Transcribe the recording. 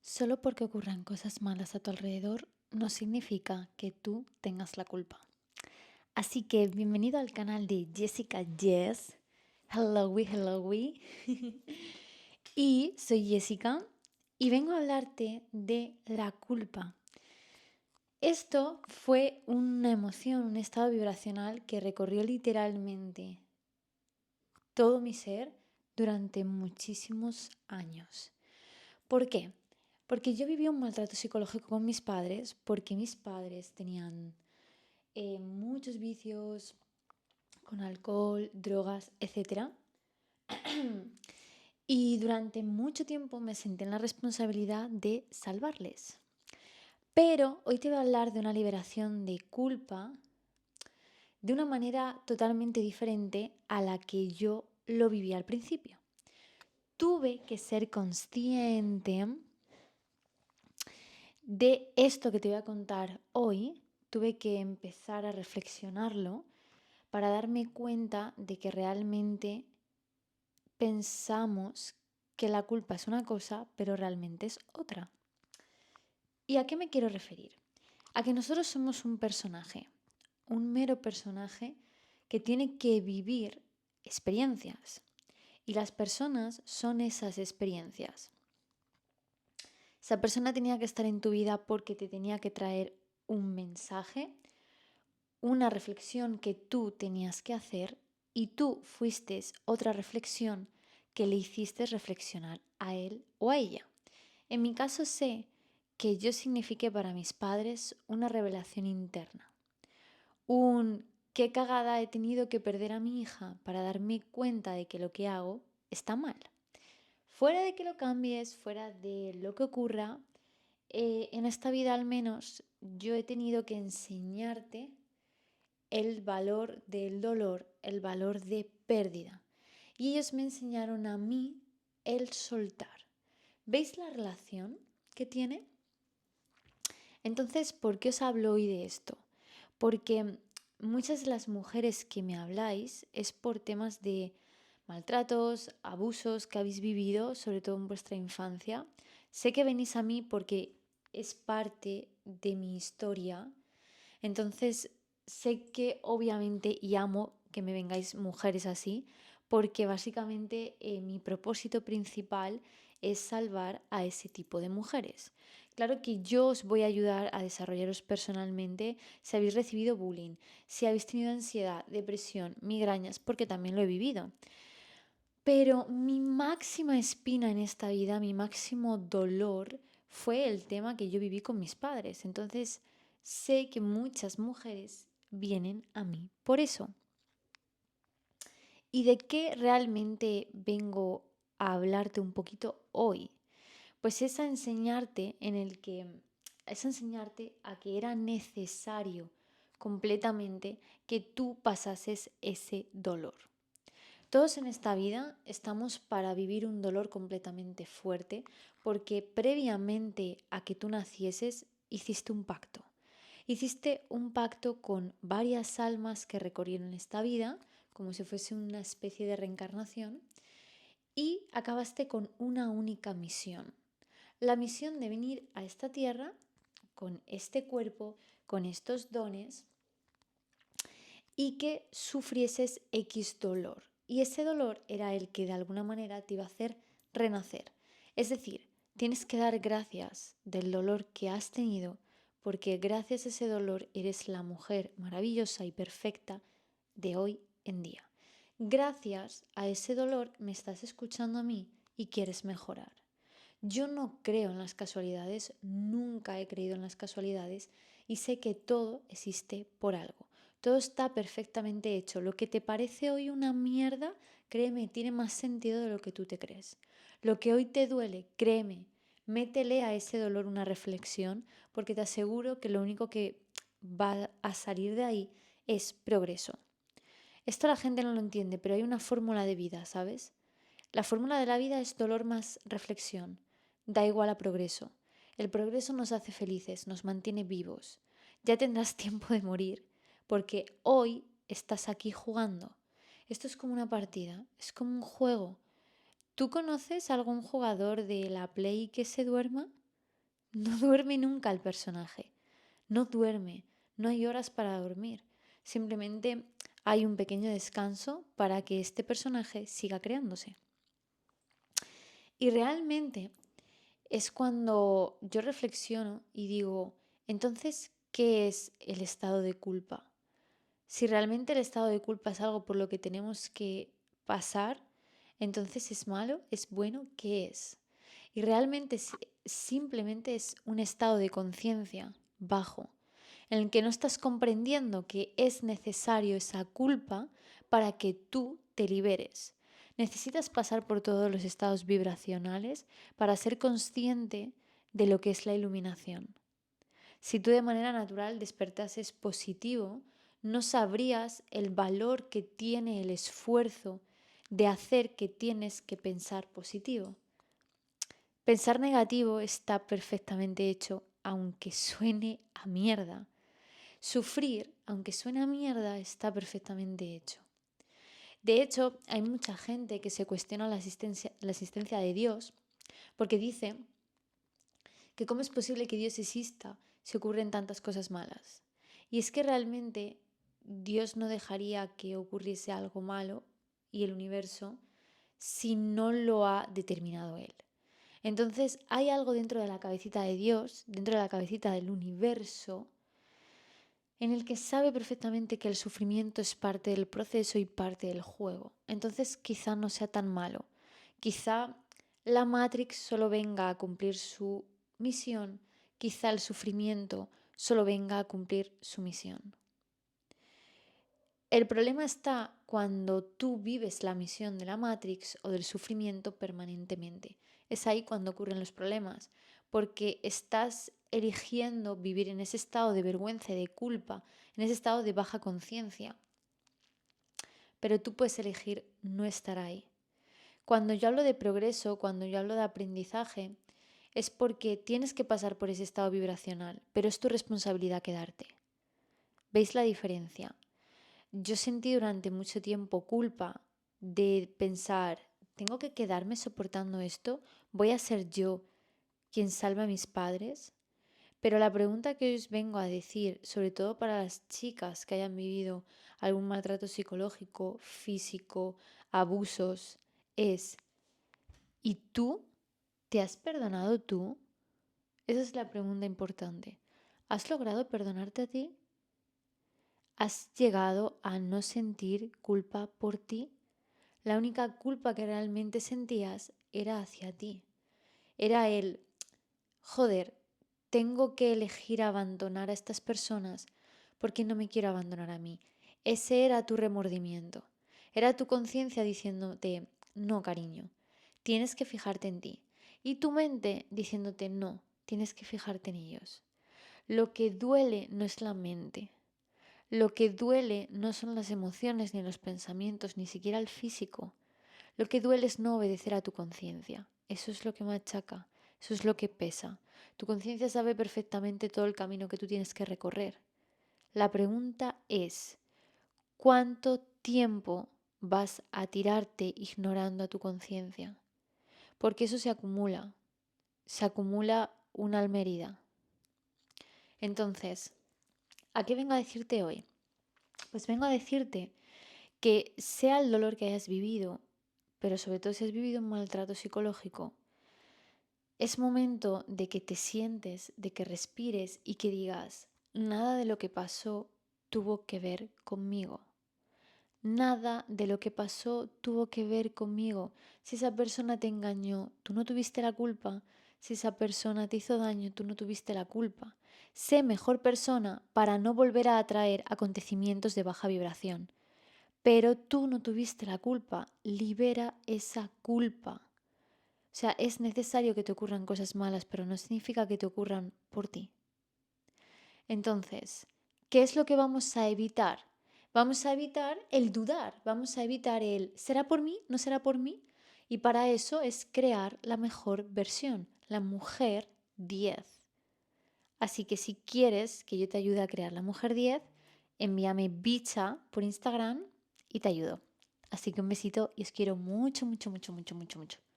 Solo porque ocurran cosas malas a tu alrededor no significa que tú tengas la culpa. Así que bienvenido al canal de Jessica Jess. Hello, hello. Y soy Jessica y vengo a hablarte de la culpa. Esto fue una emoción, un estado vibracional que recorrió literalmente todo mi ser durante muchísimos años. ¿Por qué? Porque yo viví un maltrato psicológico con mis padres, porque mis padres tenían muchos vicios con alcohol, drogas, etc. Y durante mucho tiempo me sentí en la responsabilidad de salvarles. Pero hoy te voy a hablar de una liberación de culpa de una manera totalmente diferente a la que yo lo viví al principio. Tuve que ser consciente de esto que te voy a contar hoy. Tuve que empezar a reflexionarlo para darme cuenta de que realmente pensamos que la culpa es una cosa, pero realmente es otra. ¿Y a qué me quiero referir? A que nosotros somos un personaje, un mero personaje que tiene que vivir experiencias. Y las personas son esas experiencias. Esa persona tenía que estar en tu vida porque te tenía que traer un mensaje, una reflexión que tú tenías que hacer y tú fuiste otra reflexión que le hiciste reflexionar a él o a ella. En mi caso sé que yo signifiqué para mis padres una revelación interna, un qué cagada he tenido que perder a mi hija para darme cuenta de que lo que hago está mal. Fuera de que lo cambies, fuera de lo que ocurra, en esta vida al menos yo he tenido que enseñarte el valor del dolor, el valor de pérdida. Y ellos me enseñaron a mí el soltar. ¿Veis la relación que tiene? Entonces, ¿por qué os hablo hoy de esto? Porque muchas de las mujeres que me habláis es por temas de maltratos, abusos que habéis vivido, sobre todo en vuestra infancia. Sé que venís a mí porque es parte de mi historia. Entonces, sé que obviamente y amo que me vengáis mujeres así, porque básicamente mi propósito principal es salvar a ese tipo de mujeres. Claro que yo os voy a ayudar a desarrollaros personalmente si habéis recibido bullying, si habéis tenido ansiedad, depresión, migrañas, porque también lo he vivido. Pero mi máxima espina en esta vida, mi máximo dolor fue el tema que yo viví con mis padres. Entonces sé que muchas mujeres vienen a mí por eso. ¿Y de qué realmente vengo a hablarte un poquito hoy? Pues es enseñarte a que era necesario completamente que tú pasases ese dolor. Todos en esta vida estamos para vivir un dolor completamente fuerte porque previamente a que tú nacieses hiciste un pacto. Hiciste un pacto con varias almas que recorrieron esta vida, como si fuese una especie de reencarnación, y acabaste con una única misión. La misión de venir a esta tierra con este cuerpo, con estos dones y que sufrieses X dolor. Y ese dolor era el que de alguna manera te iba a hacer renacer. Es decir, tienes que dar gracias del dolor que has tenido porque gracias a ese dolor eres la mujer maravillosa y perfecta de hoy en día. Gracias a ese dolor me estás escuchando a mí y quieres mejorar. Yo no creo en las casualidades, nunca he creído en las casualidades y sé que todo existe por algo. Todo está perfectamente hecho. Lo que te parece hoy una mierda, créeme, tiene más sentido de lo que tú te crees. Lo que hoy te duele, créeme, métele a ese dolor una reflexión porque te aseguro que lo único que va a salir de ahí es progreso. Esto la gente no lo entiende, pero hay una fórmula de vida, ¿sabes? La fórmula de la vida es dolor más reflexión. Da igual a progreso. El progreso nos hace felices, nos mantiene vivos. Ya tendrás tiempo de morir, porque hoy estás aquí jugando. Esto es como una partida, es como un juego. ¿Tú conoces algún jugador de la Play que se duerma? No duerme nunca el personaje. No duerme. No hay horas para dormir. Simplemente hay un pequeño descanso para que este personaje siga creándose. Y realmente es cuando yo reflexiono y digo, entonces, ¿qué es el estado de culpa? Si realmente el estado de culpa es algo por lo que tenemos que pasar, entonces ¿es malo? ¿Es bueno? ¿Qué es? Y realmente simplemente es un estado de conciencia bajo, en el que no estás comprendiendo que es necesario esa culpa para que tú te liberes. Necesitas pasar por todos los estados vibracionales para ser consciente de lo que es la iluminación. Si tú de manera natural despertases positivo, no sabrías el valor que tiene el esfuerzo de hacer que tienes que pensar positivo. Pensar negativo está perfectamente hecho, aunque suene a mierda. Sufrir, aunque suene a mierda, está perfectamente hecho. De hecho, hay mucha gente que se cuestiona la existencia de Dios porque dice que cómo es posible que Dios exista si ocurren tantas cosas malas. Y es que realmente Dios no dejaría que ocurriese algo malo y el universo si no lo ha determinado Él. Entonces hay algo dentro de la cabecita de Dios, dentro de la cabecita del universo, en el que sabe perfectamente que el sufrimiento es parte del proceso y parte del juego. Entonces quizá no sea tan malo. Quizá la Matrix solo venga a cumplir su misión, quizá el sufrimiento solo venga a cumplir su misión. El problema está cuando tú vives la misión de la Matrix o del sufrimiento permanentemente. Es ahí cuando ocurren los problemas, porque estás eligiendo vivir en ese estado de vergüenza y de culpa, en ese estado de baja conciencia. Pero tú puedes elegir no estar ahí. Cuando yo hablo de progreso, cuando yo hablo de aprendizaje, es porque tienes que pasar por ese estado vibracional, pero es tu responsabilidad quedarte. ¿Veis la diferencia? Yo sentí durante mucho tiempo culpa de pensar, ¿tengo que quedarme soportando esto? ¿Voy a ser yo quien salve a mis padres? Pero la pregunta que os vengo a decir, sobre todo para las chicas que hayan vivido algún maltrato psicológico, físico, abusos, es, ¿y tú? ¿Te has perdonado tú? Esa es la pregunta importante. ¿Has logrado perdonarte a ti? ¿Has llegado a no sentir culpa por ti? La única culpa que realmente sentías era hacia ti. Era el, joder, tengo que elegir abandonar a estas personas porque no me quiero abandonar a mí. Ese era tu remordimiento. Era tu conciencia diciéndote, no, cariño, tienes que fijarte en ti. Y tu mente diciéndote, no, tienes que fijarte en ellos. Lo que duele no es la mente. Lo que duele no son las emociones ni los pensamientos, ni siquiera el físico. Lo que duele es no obedecer a tu conciencia. Eso es lo que machaca, eso es lo que pesa. Tu conciencia sabe perfectamente todo el camino que tú tienes que recorrer. La pregunta es, ¿cuánto tiempo vas a tirarte ignorando a tu conciencia? Porque eso se acumula una alma herida. Entonces, ¿a qué vengo a decirte hoy? Pues vengo a decirte que sea el dolor que hayas vivido, pero sobre todo si has vivido un maltrato psicológico, es momento de que te sientes, de que respires y que digas, nada de lo que pasó tuvo que ver conmigo. Nada de lo que pasó tuvo que ver conmigo. Si esa persona te engañó, tú no tuviste la culpa. Si esa persona te hizo daño, tú no tuviste la culpa. Sé mejor persona para no volver a atraer acontecimientos de baja vibración. Pero tú no tuviste la culpa. Libera esa culpa. O sea, es necesario que te ocurran cosas malas, pero no significa que te ocurran por ti. Entonces, ¿qué es lo que vamos a evitar? Vamos a evitar el dudar, vamos a evitar el ¿será por mí? ¿No será por mí? Y para eso es crear la mejor versión, la mujer 10. Así que si quieres que yo te ayude a crear la mujer 10, envíame bicha por Instagram y te ayudo. Así que un besito y os quiero mucho, mucho, mucho, mucho, mucho, mucho.